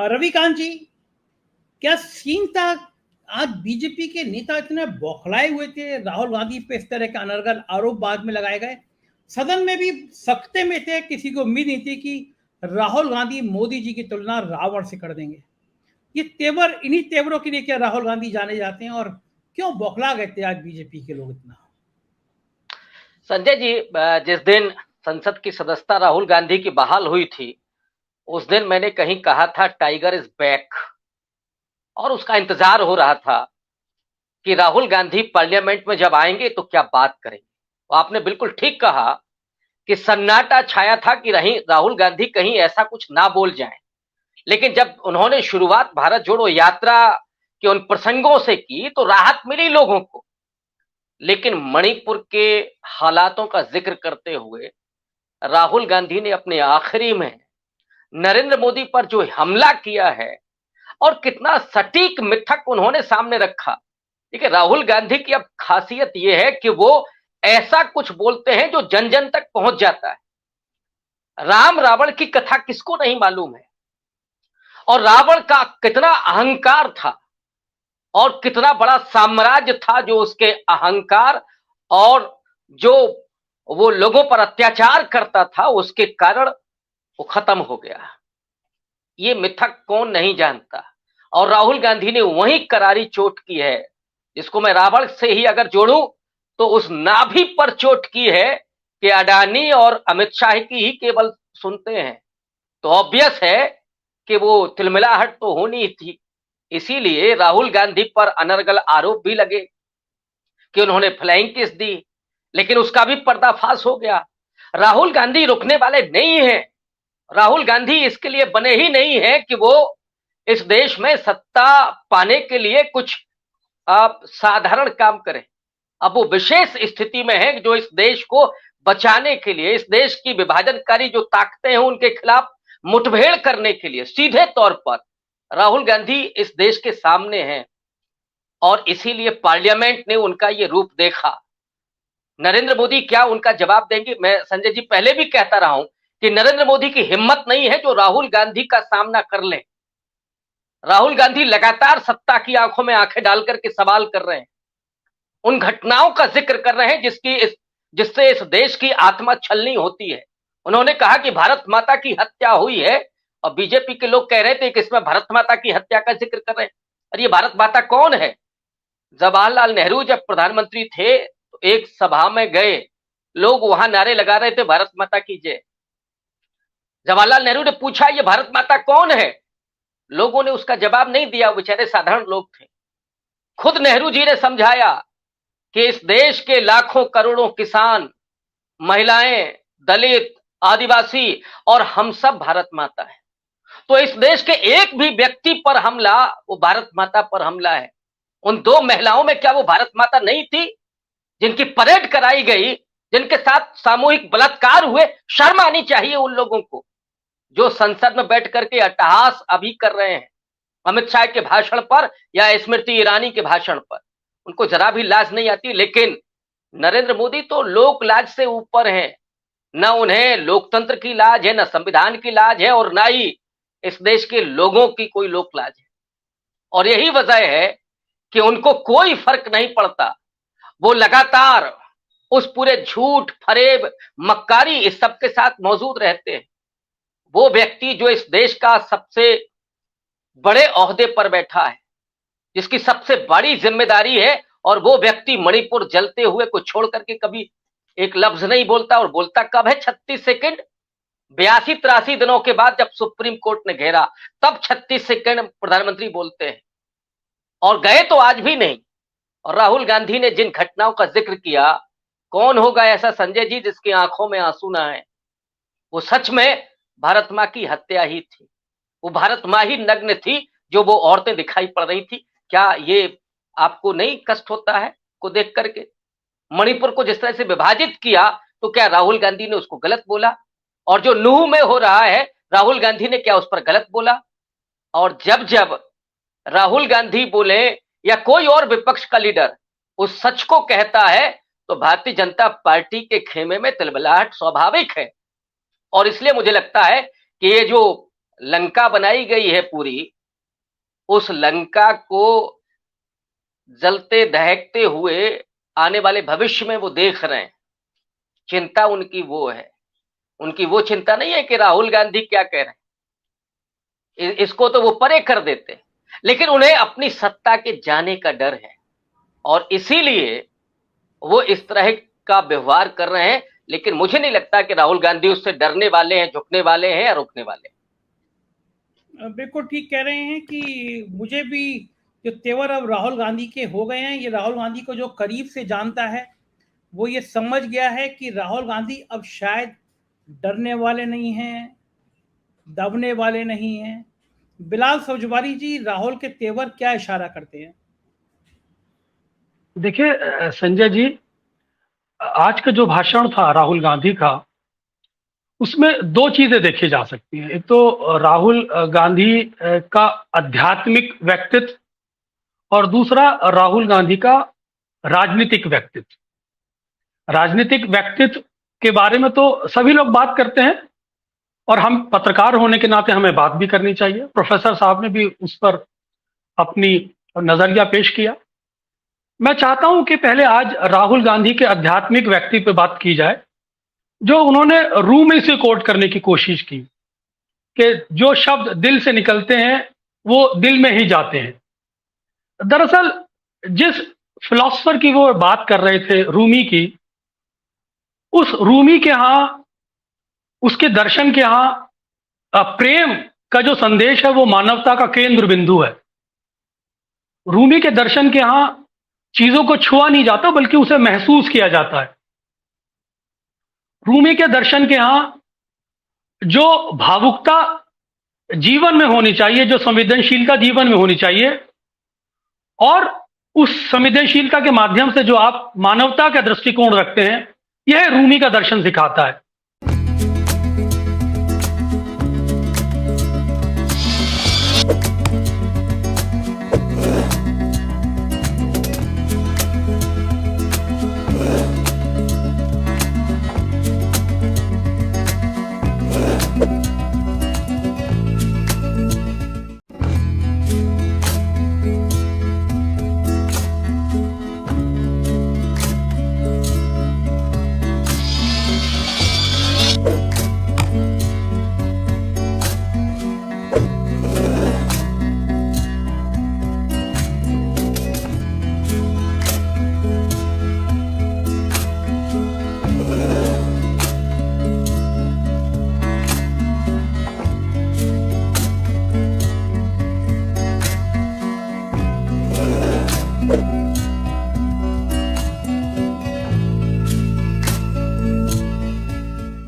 रविकांत जी, क्या सीन था? आज बीजेपी के नेता इतने बौखलाए हुए थे, राहुल गांधी पे इस तरह के अनर्गल आरोप बाद में लगाए गए। सदन में भी सख्ते में थे, किसी को उम्मीद नहीं थी कि राहुल गांधी मोदी जी की तुलना रावण से कर देंगे। ये तेवर, इन्हीं तेवरों के लिए क्या राहुल गांधी जाने जाते हैं, और क्यों बौखला गए थे आज बीजेपी के लोग इतना? संजय जी, जिस दिन संसद की सदस्यता राहुल गांधी की बहाल हुई थी, उस दिन मैंने कहीं कहा था टाइगर इज बैक, और उसका इंतजार हो रहा था कि राहुल गांधी पार्लियामेंट में जब आएंगे तो क्या बात करेंगे। तो आपने बिल्कुल ठीक कहा कि सन्नाटा छाया था कि राहुल गांधी कहीं ऐसा कुछ ना बोल जाएं। लेकिन जब उन्होंने शुरुआत भारत जोड़ो यात्रा के उन प्रसंगों से की तो राहत मिली लोगों को। लेकिन मणिपुर के हालातों का जिक्र करते हुए राहुल गांधी ने अपने आखिरी में नरेंद्र मोदी पर जो हमला किया है, और कितना सटीक मिथक उन्होंने सामने रखा। देखिए, राहुल गांधी की अब खासियत यह है कि वो ऐसा कुछ बोलते हैं जो जन जन तक पहुंच जाता है। राम रावण की कथा किसको नहीं मालूम है, और रावण का कितना अहंकार था और कितना बड़ा साम्राज्य था जो उसके अहंकार और जो वो लोगों पर अत्याचार करता था उसके कारण वो खत्म हो गया। ये मिथक कौन नहीं जानता। और राहुल गांधी ने वही करारी चोट की है जिसको मैं रावण से ही अगर जोड़ूं तो उस नाभि पर चोट की है कि अडानी और अमित शाह की ही केवल सुनते हैं। तो ऑब्वियस है कि वो तिलमिलाहट तो होनी थी। इसीलिए राहुल गांधी पर अनर्गल आरोप भी लगे कि उन्होंने फ्लाइंग किस दी, लेकिन उसका भी पर्दाफाश हो गया। राहुल गांधी रुकने वाले नहीं हैं। राहुल गांधी इसके लिए बने ही नहीं है कि वो इस देश में सत्ता पाने के लिए कुछ साधारण काम करें। अब वो विशेष स्थिति में है जो इस देश को बचाने के लिए, इस देश की विभाजनकारी जो ताकतें हैं उनके खिलाफ मुठभेड़ करने के लिए सीधे तौर पर राहुल गांधी इस देश के सामने हैं। और इसीलिए पार्लियामेंट ने उनका ये रूप देखा। नरेंद्र मोदी क्या उनका जवाब देंगे? मैं संजय जी पहले भी कहता रहा हूं कि नरेंद्र मोदी की हिम्मत नहीं है जो राहुल गांधी का सामना कर ले। राहुल गांधी लगातार सत्ता की आंखों में आंखें डाल करके सवाल कर रहे हैं, उन घटनाओं का जिक्र कर रहे हैं जिससे इस देश की आत्मा छलनी होती है। उन्होंने कहा कि भारत माता की हत्या हुई है, और बीजेपी के लोग कह रहे थे कि इसमें भारत माता की हत्या का जिक्र कर रहे हैं। और ये भारत माता कौन है? जवाहरलाल नेहरू जब प्रधानमंत्री थे तो एक सभा में गए, लोग वहां नारे लगा रहे थे भारत माता की जय। जवाहरलाल नेहरू ने पूछा ये भारत माता कौन है? लोगों ने उसका जवाब नहीं दिया, बेचारे साधारण लोग थे। खुद नेहरू जी ने समझाया कि इस देश के लाखों करोड़ों किसान, महिलाएं, दलित, आदिवासी और हम सब भारत माता है। तो इस देश के एक भी व्यक्ति पर हमला वो भारत माता पर हमला है। उन दो महिलाओं में क्या वो भारत माता नहीं थी जिनकी परेड कराई गई, जिनके साथ सामूहिक बलात्कार हुए? शर्म आनी चाहिए उन लोगों को जो संसद में बैठ करके अट्टहास अभी कर रहे हैं अमित शाह के भाषण पर या स्मृति ईरानी के भाषण पर। उनको जरा भी लाज नहीं आती। लेकिन नरेंद्र मोदी तो लोक लाज से ऊपर हैं। न उन्हें लोकतंत्र की लाज है, न संविधान की लाज है, और न ही इस देश के लोगों की कोई लोक लाज है। और यही वजह है कि उनको कोई फर्क नहीं पड़ता। वो लगातार उस पूरे झूठ, फरेब, मक्कारी इस सब के साथ मौजूद रहते हैं। वो व्यक्ति जो इस देश का सबसे बड़े ओहदे पर बैठा है, जिसकी सबसे बड़ी जिम्मेदारी है, और वो व्यक्ति मणिपुर जलते हुए को छोड़ करके कभी एक लफ्ज नहीं बोलता। और बोलता कब है? 36 सेकंड। 82-83 दिनों के बाद जब सुप्रीम कोर्ट ने घेरा तब 36 सेकंड प्रधानमंत्री बोलते हैं, और गए तो आज भी नहीं। और राहुल गांधी ने जिन घटनाओं का जिक्र किया, कौन होगा ऐसा संजय जी जिसकी आंखों में आंसू ना आए? वो सच में भारत मां की हत्या ही थी। वो भारत मां ही नग्न थी जो वो औरतें दिखाई पड़ रही थी। क्या ये आपको नहीं कष्ट होता है को देख करके? मणिपुर को जिस तरह से विभाजित किया तो क्या राहुल गांधी ने उसको गलत बोला? और जो नूह में हो रहा है राहुल गांधी ने क्या उस पर गलत बोला? और जब जब राहुल गांधी बोले या कोई और विपक्ष का लीडर उस सच को कहता है तो भारतीय जनता पार्टी के खेमे में तिलमिलाहट स्वाभाविक है। और इसलिए मुझे लगता है कि ये जो लंका बनाई गई है पूरी, उस लंका को जलते दहकते हुए आने वाले भविष्य में वो देख रहे हैं। चिंता उनकी वो है, उनकी वो चिंता नहीं है कि राहुल गांधी क्या कह रहे हैं, इसको तो वो परे कर देते, लेकिन उन्हें अपनी सत्ता के जाने का डर है और इसीलिए वो इस तरह का व्यवहार कर रहे हैं। लेकिन मुझे नहीं लगता कि राहुल गांधी उससे डरने वाले हैं, झुकने वाले हैं या रुकने वाले हैं। बिल्कुल ठीक कह रहे हैं कि मुझे भी जो तेवर अब राहुल गांधी के हो गए हैं, ये राहुल गांधी को जो करीब से जानता है वो ये समझ गया है कि राहुल गांधी अब शायद डरने वाले नहीं हैं, दबने वाले नहीं हैं। बिलाल सौजवारी जी, राहुल के तेवर क्या इशारा करते हैं? देखिए संजय जी, आज का जो भाषण था राहुल गांधी का, उसमें दो चीजें देखी जा सकती हैं। एक तो राहुल गांधी का आध्यात्मिक व्यक्तित्व और दूसरा राहुल गांधी का राजनीतिक व्यक्तित्व। राजनीतिक व्यक्तित्व के बारे में तो सभी लोग बात करते हैं और हम पत्रकार होने के नाते हमें बात भी करनी चाहिए। प्रोफेसर साहब ने भी उस पर अपनी नजरिया पेश किया। मैं चाहता हूं कि पहले आज राहुल गांधी के आध्यात्मिक व्यक्ति पे बात की जाए, जो उन्होंने रूमी से कोट करने की कोशिश की कि जो शब्द दिल से निकलते हैं वो दिल में ही जाते हैं। दरअसल जिस फिलोसफर की वो बात कर रहे थे, रूमी की, उस रूमी के यहां, उसके दर्शन के यहां प्रेम का जो संदेश है वो मानवता का केंद्र बिंदु है। रूमी के दर्शन के यहां चीजों को छुआ नहीं जाता बल्कि उसे महसूस किया जाता है। रूमी के दर्शन के यहां जो भावुकता जीवन में होनी चाहिए, जो संवेदनशीलता जीवन में होनी चाहिए, और उस संवेदनशीलता के माध्यम से जो आप मानवता का दृष्टिकोण रखते हैं, यह रूमी का दर्शन सिखाता है। you